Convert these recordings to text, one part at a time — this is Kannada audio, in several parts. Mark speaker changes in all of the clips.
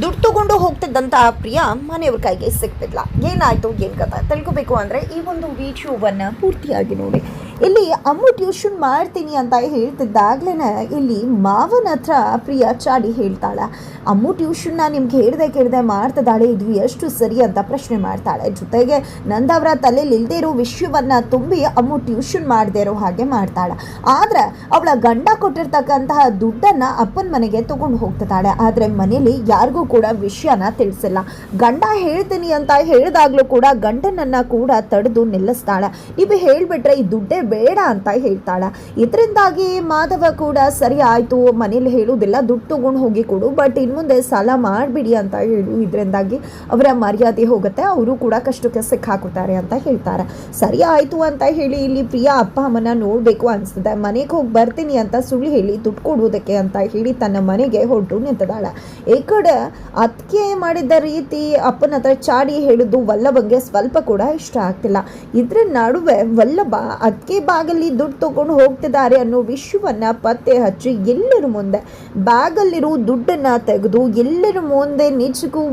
Speaker 1: ದುಡ್ಡು ತಗೊಂಡು ಹೋಗ್ತಿದ್ದಂತಹ ಪ್ರಿಯಾ ಮನೆಯವ್ರ ಕೈಗೆ ಸಿಕ್ತಿದ್ಲ. ಏನಾಯ್ತು ಏನು ಕಥೆ ತಿಳ್ಕೊಬೇಕು ಅಂದರೆ ಈ ಒಂದು ವಿಡಿಯೋವನ್ನು ಪೂರ್ತಿಯಾಗಿ ನೋಡಿ. ಇಲ್ಲಿ ಅಮ್ಮು ಟ್ಯೂಷನ್ ಮಾಡ್ತೀನಿ ಅಂತ ಹೇಳ್ತಿದ್ದಾಗ್ಲೇ ಇಲ್ಲಿ ಮಾವನ ಹತ್ರ ಪ್ರಿಯಾ ಚಾಡಿ ಹೇಳ್ತಾಳೆ, ಅಮ್ಮು ಟ್ಯೂಷನ್ನ ನಿಮ್ಗೆ ಕೇಳದೆ ಮಾಡ್ತಿದ್ದಾಳೆ, ಇದು ಎಷ್ಟು ಸರಿ ಅಂತ ಪ್ರಶ್ನೆ ಮಾಡ್ತಾಳೆ. ಜೊತೆಗೆ ನಂದವರ ತಲೆಯಲ್ಲಿ ಇಲ್ಲದೆ ಇರೋ ವಿಷಯವನ್ನು ತುಂಬಿ ಅಮ್ಮು ಟ್ಯೂಷನ್ ಮಾಡದೇ ಇರೋ ಹಾಗೆ ಮಾಡ್ತಾಳೆ. ಆದರೆ ಅವಳ ಗಂಡ ಕೊಟ್ಟಿರ್ತಕ್ಕಂತಹ ದುಡ್ಡನ್ನು ಅಪ್ಪನ ಮನೆಗೆ ತಗೊಂಡು ಹೋಗ್ತಿದ್ದಾಳೆ. ಆದರೆ ಮನೇಲಿ ಯಾರಿಗೂ ಕೂಡ ವಿಷಯನ ತಿಳಿಸಿಲ್ಲ. ಗಂಡ ಹೇಳ್ತೀನಿ ಅಂತ ಹೇಳಿದಾಗ್ಲೂ ಕೂಡ ಗಂಡನನ್ನ ಕೂಡ ತಡೆದು ನಿಲ್ಲಿಸ್ತಾಳೆ. ನೀವು ಹೇಳ್ಬಿಟ್ರೆ ಈ ದುಡ್ಡೇ ಬೇಡ ಅಂತ ಹೇಳ್ತಾಳೆ. ಇದರಿಂದಾಗಿ ಮಾಧವ ಕೂಡ ಸರಿ ಆಯ್ತು, ಮನೇಲಿ ಹೇಳುವುದಿಲ್ಲ, ದುಡ್ಡು ತಗೊಂಡು ಹೋಗಿ ಕೊಡು, ಬಟ್ ಇನ್ಮುಂದೆ ಸಾಲ ಮಾಡಿಬಿಡಿ ಅಂತ ಹೇಳು. ಇದರಿಂದಾಗಿ ಅವರ ಮರ್ಯಾದೆ ಹೋಗುತ್ತೆ, ಅವರು ಕೂಡ ಕಷ್ಟಕ್ಕೆ ಸಿಕ್ಕಾಕುತ್ತಾರೆ ಅಂತ ಹೇಳ್ತಾರೆ. ಸರಿ ಆಯ್ತು ಅಂತ ಹೇಳಿ ಇಲ್ಲಿ ಪ್ರಿಯಾ ಅಪ್ಪ ಅಮ್ಮನ ನೋಡಬೇಕು ಅನಿಸ್ತದೆ. ಮನೆಗೆ ಹೋಗಿ ಬರ್ತೀನಿ ಅಂತ ಸುಳ್ಳು ಹೇಳಿ ದುಡ್ಡು ಕೊಡುವುದಕ್ಕೆ ಅಂತ ಹೇಳಿ ತನ್ನ ಮನೆಗೆ ಹೊರಟು ನಿಂತಿದ್ದಾಳೆ. ಈ ಕಡೆ ಅದಕ್ಕೆ ಮಾಡಿದ ರೀತಿ ಅಪ್ಪನ ಹತ್ರ ಚಾಡಿ ಹೇಳಿದ್ದು ವಲ್ಲಭಂಗೆ ಸ್ವಲ್ಪ ಕೂಡ ಇಷ್ಟ ಆಗ್ತಿಲ್ಲ. ಇದ್ರ ನಡುವೆ ವಲ್ಲಭ ಅದಕ್ಕೆ ಬ್ಯಾಗಲ್ಲಿ ದುಡ್ಡು ತಗೊಂಡು ಹೋಗ್ತಿದ್ದಾರೆ ಅನ್ನೋ ವಿಷಯವನ್ನ ಪತ್ತೆ ಹಚ್ಚಿ ಎಲ್ಲರ ಮುಂದೆ ಬ್ಯಾಗಲ್ಲಿರೋ ದುಡ್ಡನ್ನ ತೆಗೆದು ಎಲ್ಲರ ಮುಂದೆ ನಿಜಕ್ಕೂ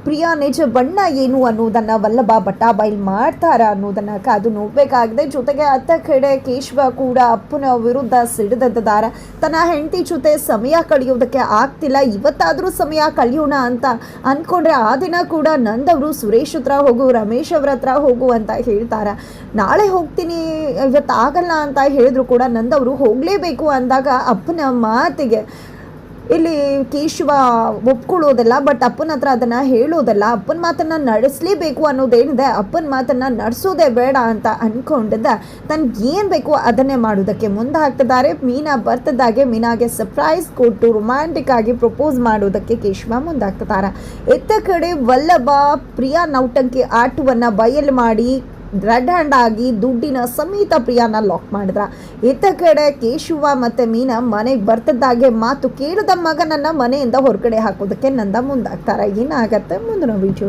Speaker 1: ಪ್ರಿಯಾ ನಿಜ ಬಣ್ಣ ಏನು ಅನ್ನೋದನ್ನು ವಲ್ಲಭ ಬೈಲ್ ಮಾಡ್ತಾರ ಅನ್ನೋದನ್ನು ಕಾದು ನೋಡಬೇಕಾಗಿದೆ. ಜೊತೆಗೆ ಅತ್ತ ಕಡೆ ಕೇಶವ ಕೂಡ ಅಪ್ಪನ ವಿರುದ್ಧ ಸಿಡಿದಿದ್ದಾರೆ. ತನ್ನ ಹೆಂಡತಿ ಜೊತೆ ಸಮಯ ಕಳೆಯೋದಕ್ಕೆ ಆಗ್ತಿಲ್ಲ, ಇವತ್ತಾದರೂ ಸಮಯ ಕಳೆಯೋಣ ಅಂತ ಅಂದ್ಕೊಂಡ್ರೆ ಆ ದಿನ ಕೂಡ ನಂದವರು ಸುರೇಶ್ ಹತ್ರ ಹೋಗು, ರಮೇಶ್ ಅವ್ರ ಹತ್ರ ಹೋಗು ಅಂತ ಹೇಳ್ತಾರೆ. ನಾಳೆ ಹೋಗ್ತೀನಿ, ಇವತ್ತಾಗಲ್ಲ ಅಂತ ಹೇಳಿದ್ರು ಕೂಡ ನಂದವರು ಹೋಗಲೇಬೇಕು ಅಂದಾಗ ಅಪ್ಪನ ಮಾತಿಗೆ ಇಲ್ಲಿ ಕೇಶವ ಒಪ್ಕೊಳ್ಳೋದಲ್ಲ, ಬಟ್ ಅಪ್ಪನ ಹತ್ರ ಅದನ್ನು ಹೇಳೋದಲ್ಲ, ಅಪ್ಪನ ಮಾತನ್ನು ನಡೆಸಲೇಬೇಕು ಅನ್ನೋದೇನಿದೆ, ಅಪ್ಪನ ಮಾತನ್ನು ನಡೆಸೋದೇ ಬೇಡ ಅಂತ ಅಂದ್ಕೊಂಡಿದ್ದ ತನಗೆ ಏನು ಬೇಕು ಅದನ್ನೇ ಮಾಡೋದಕ್ಕೆ ಮುಂದೆ ಹಾಕ್ತಿದ್ದಾರೆ. ಮೀನಾ ಬರ್ತಿದ್ದಾಗೆ ಮೀನಾಗೆ ಸರ್ಪ್ರೈಸ್ ಕೊಟ್ಟು ರೊಮ್ಯಾಂಟಿಕ್ ಆಗಿ ಪ್ರಪೋಸ್ ಮಾಡೋದಕ್ಕೆ ಕೇಶವ ಮುಂದಾಗ್ತಿದ್ದಾರೆ. ಎತ್ತ ಕಡೆ ವಲ್ಲಭ ಪ್ರಿಯಾ ನೌಟಂಕಿ ಆಟವನ್ನು ಬಯಲು ಮಾಡಿ ರೆಡ್ ಹ್ಯಾಂಡ್ ಆಗಿ ದುಡ್ಡಿನ ಸಮೇತ ಪ್ರಿಯಾನ ಲಾಕ್ ಮಾಡಿದ್ರ. ಇತ್ತ ಕಡೆ ಕೇಶವ ಮತ್ತೆ ಮೀನಾ ಮನೆಗೆ ಬರ್ತಿದ್ದಾಗೆ ಮಾತು ಕೇಳಿದ ಮಗನನ್ನ ಮನೆಯಿಂದ ಹೊರಗಡೆ ಹಾಕೋದಕ್ಕೆ ನಂದ ಮುಂದಾಗ್ತಾರೆ. ಏನಾಗತ್ತೆ ಮುಂದಿನ ವಿಡಿಯೋ